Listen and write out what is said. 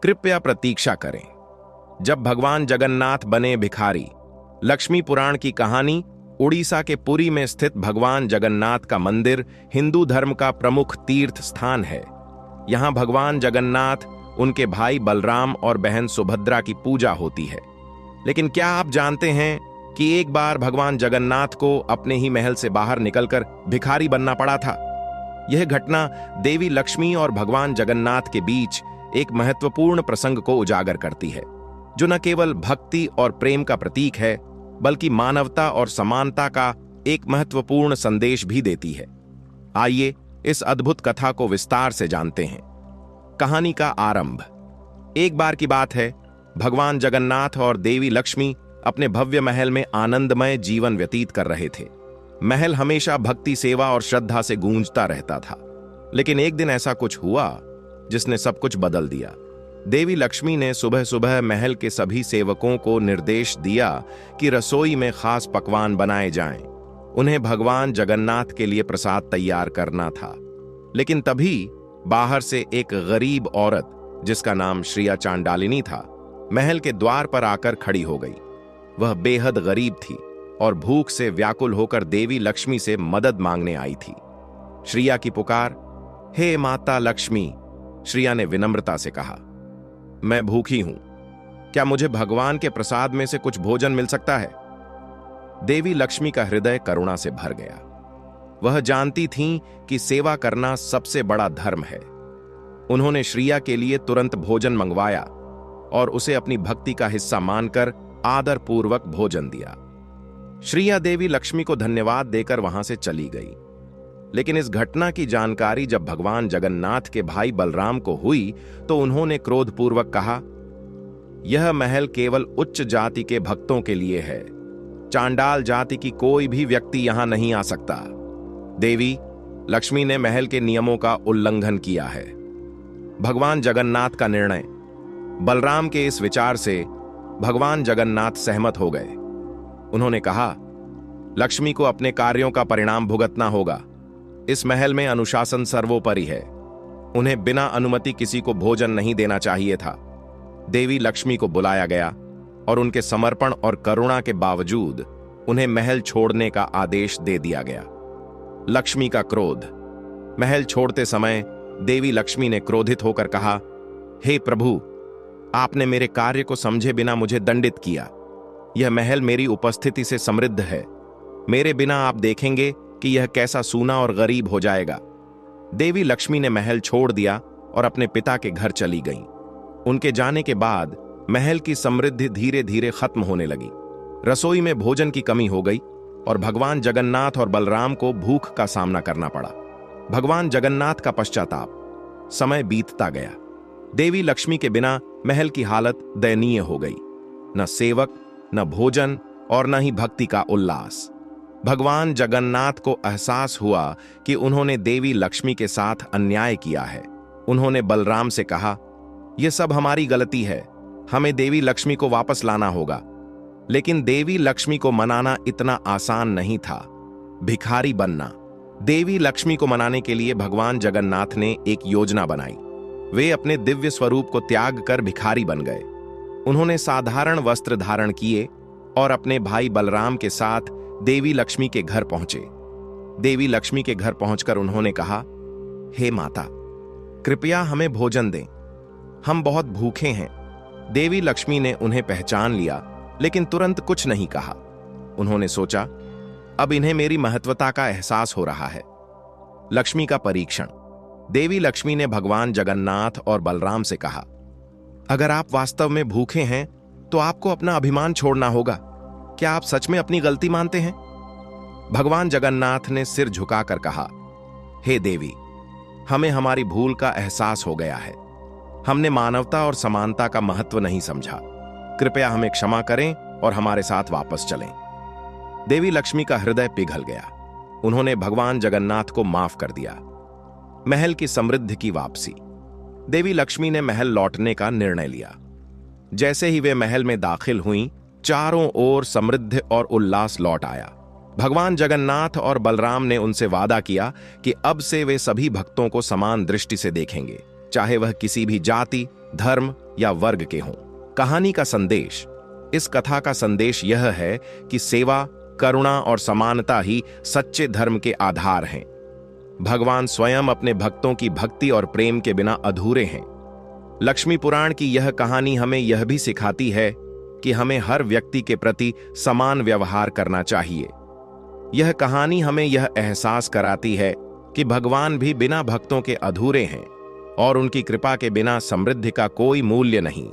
कृपया प्रतीक्षा करें। जब भगवान जगन्नाथ बने भिखारी। लक्ष्मी पुराण की कहानी। उड़ीसा के पुरी में स्थित भगवान जगन्नाथ का मंदिर हिंदू धर्म का प्रमुख तीर्थ स्थान है। यहां भगवान जगन्नाथ, उनके भाई बलराम और बहन सुभद्रा की पूजा होती है। लेकिन क्या आप जानते हैं कि एक बार भगवान जगन्नाथ को अपने ही महल से बाहर निकलकर भिखारी बनना पड़ा था। यह घटना देवी लक्ष्मी और भगवान जगन्नाथ के बीच एक महत्वपूर्ण प्रसंग को उजागर करती है, जो न केवल भक्ति और प्रेम का प्रतीक है, बल्कि मानवता और समानता का एक महत्वपूर्ण संदेश भी देती है। आइए इस अद्भुत कथा को विस्तार से जानते हैं। कहानी का आरंभ। एक बार की बात है, भगवान जगन्नाथ और देवी लक्ष्मी अपने भव्य महल में आनंदमय जीवन व्यतीत कर रहे थे। महल हमेशा भक्ति, सेवा और श्रद्धा से गूंजता रहता था। लेकिन एक दिन ऐसा कुछ हुआ जिसने सब कुछ बदल दिया। देवी लक्ष्मी ने सुबह सुबह महल के सभी सेवकों को निर्देश दिया कि रसोई में खास पकवान बनाए जाएं। उन्हें भगवान जगन्नाथ के लिए प्रसाद तैयार करना था। लेकिन तभी बाहर से एक गरीब औरत, जिसका नाम श्रिया चांडालिनी था, महल के द्वार पर आकर खड़ी हो गई। वह बेहद गरीब थी और भूख से व्याकुल होकर देवी लक्ष्मी से मदद मांगने आई थी। श्रिया की पुकार, हे माता लक्ष्मी, श्रिया ने विनम्रता से कहा, मैं भूखी हूं, क्या मुझे भगवान के प्रसाद में से कुछ भोजन मिल सकता है? देवी लक्ष्मी का हृदय करुणा से भर गया। वह जानती थीं कि सेवा करना सबसे बड़ा धर्म है। उन्होंने श्रिया के लिए तुरंत भोजन मंगवाया और उसे अपनी भक्ति का हिस्सा मानकर आदरपूर्वक भोजन दिया। श्रिया देवी लक्ष्मी को धन्यवाद देकर वहां से चली गई। लेकिन इस घटना की जानकारी जब भगवान जगन्नाथ के भाई बलराम को हुई तो उन्होंने क्रोधपूर्वक कहा, यह महल केवल उच्च जाति के भक्तों के लिए है। चांडाल जाति की कोई भी व्यक्ति यहां नहीं आ सकता। देवी लक्ष्मी ने महल के नियमों का उल्लंघन किया है। भगवान जगन्नाथ का निर्णय। बलराम के इस विचार से भगवान जगन्नाथ सहमत हो गए। उन्होंने कहा, लक्ष्मी को अपने कार्यों का परिणाम भुगतना होगा। इस महल में अनुशासन सर्वोपरि है। उन्हें बिना अनुमति किसी को भोजन नहीं देना चाहिए था। देवी लक्ष्मी को बुलाया गया और उनके समर्पण और करुणा के बावजूद उन्हें महल छोड़ने का आदेश दे दिया गया। लक्ष्मी का क्रोध। महल छोड़ते समय देवी लक्ष्मी ने क्रोधित होकर कहा, हे प्रभु, आपने मेरे कार्य को समझे बिना मुझे दंडित किया। यह महल मेरी उपस्थिति से समृद्ध है। मेरे बिना आप देखेंगे कि यह कैसा सूना और गरीब हो जाएगा। देवी लक्ष्मी ने महल छोड़ दिया और अपने पिता के घर चली गईं। उनके जाने के बाद महल की समृद्धि धीरे धीरे खत्म होने लगी। रसोई में भोजन की कमी हो गई और भगवान जगन्नाथ और बलराम को भूख का सामना करना पड़ा। भगवान जगन्नाथ का पश्चाताप। समय बीतता गया। देवी लक्ष्मी के बिना महल की हालत दयनीय हो गई। न सेवक, न भोजन और न ही भक्ति का उल्लास। भगवान जगन्नाथ को एहसास हुआ कि उन्होंने देवी लक्ष्मी के साथ अन्याय किया है। उन्होंने बलराम से कहा, यह सब हमारी गलती है, हमें देवी लक्ष्मी को वापस लाना होगा। लेकिन देवी लक्ष्मी को मनाना इतना आसान नहीं था। भिखारी बनना। देवी लक्ष्मी को मनाने के लिए भगवान जगन्नाथ ने एक योजना बनाई। वे अपने दिव्य स्वरूप को त्याग कर भिखारी बन गए। उन्होंने साधारण वस्त्र धारण किए और अपने भाई बलराम के साथ देवी लक्ष्मी के घर पहुंचे। देवी लक्ष्मी के घर पहुंचकर उन्होंने कहा, हे माता, कृपया हमें भोजन दें, हम बहुत भूखे हैं। देवी लक्ष्मी ने उन्हें पहचान लिया, लेकिन तुरंत कुछ नहीं कहा। उन्होंने सोचा, अब इन्हें मेरी महत्वता का एहसास हो रहा है। लक्ष्मी का परीक्षण। देवी लक्ष्मी ने भगवान जगन्नाथ और बलराम से कहा, अगर आप वास्तव में भूखे हैं तो आपको अपना अभिमान छोड़ना होगा। क्या आप सच में अपनी गलती मानते हैं? भगवान जगन्नाथ ने सिर झुकाकर कहा, हे देवी, हमें हमारी भूल का एहसास हो गया है। हमने मानवता और समानता का महत्व नहीं समझा। कृपया हमें क्षमा करें और हमारे साथ वापस चलें। देवी लक्ष्मी का हृदय पिघल गया। उन्होंने भगवान जगन्नाथ को माफ कर दिया। महल की समृद्धि की वापसी। देवी लक्ष्मी ने महल लौटने का निर्णय लिया। जैसे ही वे महल में दाखिल हुईं, चारों ओर समृद्धि और उल्लास लौट आया। भगवान जगन्नाथ और बलराम ने उनसे वादा किया कि अब से वे सभी भक्तों को समान दृष्टि से देखेंगे, चाहे वह किसी भी जाति, धर्म या वर्ग के हों। कहानी का संदेश। इस कथा का संदेश यह है कि सेवा, करुणा और समानता ही सच्चे धर्म के आधार हैं। भगवान स्वयं अपने भक्तों की भक्ति और प्रेम के बिना अधूरे हैं। लक्ष्मी पुराण की यह कहानी हमें यह भी सिखाती है कि हमें हर व्यक्ति के प्रति समान व्यवहार करना चाहिए। यह कहानी हमें यह एहसास कराती है कि भगवान भी बिना भक्तों के अधूरे हैं और उनकी कृपा के बिना समृद्धि का कोई मूल्य नहीं।